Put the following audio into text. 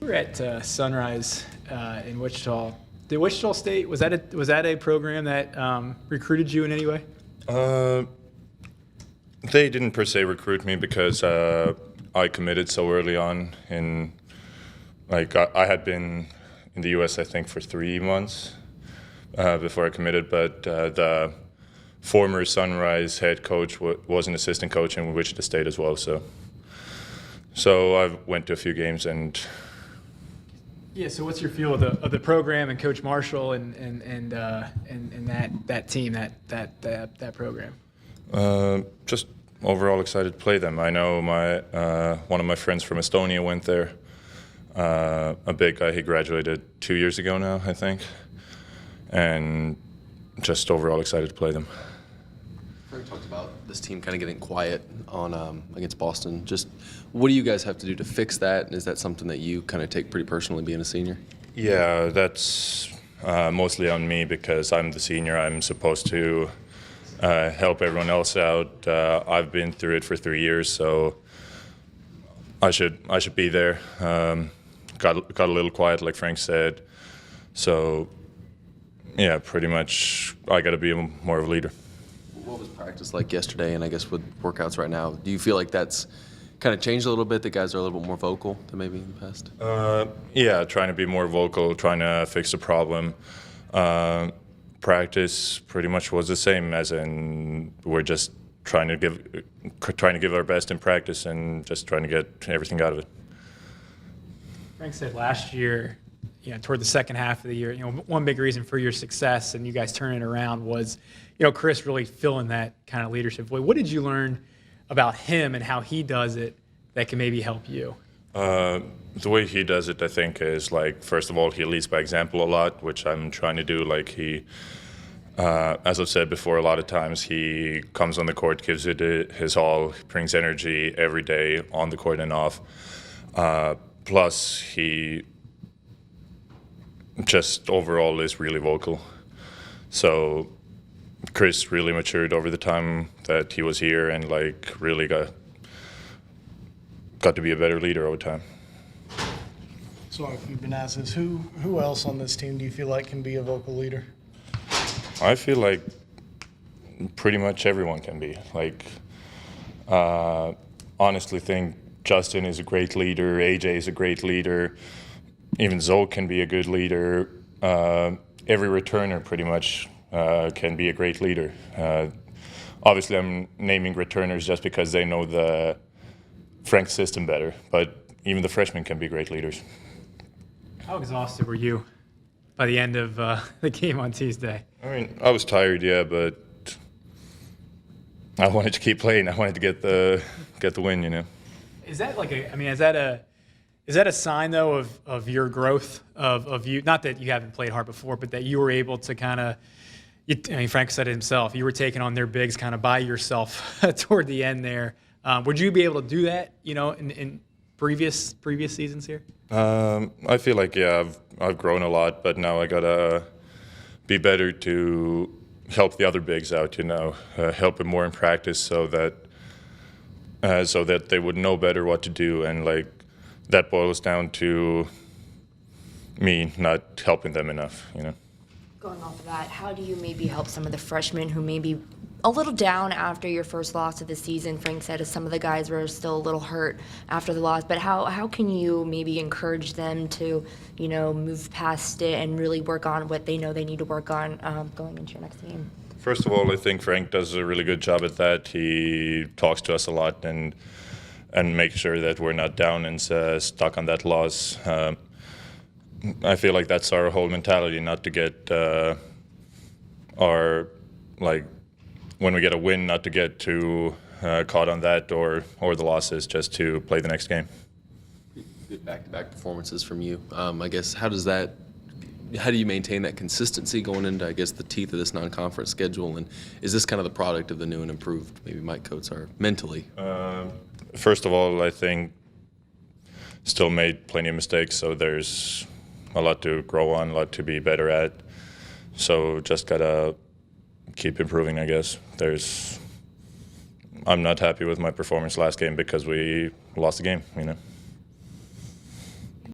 were at Sunrise in Wichita. Did Wichita State, was that a program that recruited you in any way? They didn't per se recruit me because I committed so early on. I had been in the U.S. I think for 3 months before I committed, but the former Sunrise head coach was an assistant coach in Wichita State as well. So I went to a few games and. Yeah. So what's your feel of the program and Coach Marshall and that team, that program? Just overall excited to play them. I know one of my friends from Estonia went there. A big guy. He graduated 2 years ago now, I think, and just overall excited to play them. We talked about this team kind of getting quiet on against Boston. Just what do you guys have to do to fix that? Is that something that you kind of take pretty personally, being a senior? Yeah, that's mostly on me because I'm the senior. I'm supposed to help everyone else out. I've been through it for 3 years, so I should be there. Got a little quiet, like Frank said. So yeah, pretty much I got to be more of a leader. What was practice like yesterday, and I guess with workouts right now? Do you feel like that's kind of changed a little bit? The guys are a little bit more vocal than maybe in the past? Yeah, trying to be more vocal, trying to fix the problem. Practice pretty much was the same, as in we're just trying to give our best in practice and just trying to get everything out of it. Frank said last year, toward the second half of the year, one big reason for your success and you guys turning it around was, Chris really filling that kind of leadership void. What did you learn about him and how he does it that can maybe help you? The way he does it, I think, is first of all, he leads by example a lot, which I'm trying to do. As I've said before, a lot of times he comes on the court, gives it his all, brings energy every day on the court and off. Plus, he just overall is really vocal. So Chris really matured over the time that he was here and really got to be a better leader over time. So if you've been asked this, who else on this team do you feel like can be a vocal leader? I feel like pretty much everyone can be. Honestly think Justin is a great leader, AJ is a great leader, even Zoe can be a good leader. Every returner pretty much can be a great leader. Obviously I'm naming returners just because they know the Frank system better, but even the freshmen can be great leaders. How exhausted were you by the end of the game on Tuesday? I mean, I was tired, yeah, but I wanted to keep playing. I wanted to get the win, Is that is that a sign though of your growth of you? Not that you haven't played hard before, but that you were able to kind of. Frank said it himself. You were taking on their bigs kind of by yourself toward the end there. Would you be able to do that, in previous seasons here? I feel like I've grown a lot, but now I gotta be better to help the other bigs out. Help them more in practice so that they would know better what to do, and that boils down to me not helping them enough. Going off of that, how do you maybe help some of the freshmen who may be a little down after your first loss of the season? Frank said some of the guys were still a little hurt after the loss, but how can you maybe encourage them to, move past it and really work on what they know they need to work on going into your next game? First of all, I think Frank does a really good job at that. He talks to us a lot and makes sure that we're not down and stuck on that loss. I feel like that's our whole mentality, not to get when we get a win, not to get too caught on that or the losses, just to play the next game. Good back-to-back performances from you. I guess how do you maintain that consistency going into, I guess, the teeth of this non-conference schedule? And is this kind of the product of the new and improved, maybe Maik Kotsar mentally? First of all, I think still made plenty of mistakes, so there's a lot to grow on, a lot to be better at. So just gotta keep improving, I guess. I'm not happy with my performance last game because we lost the game,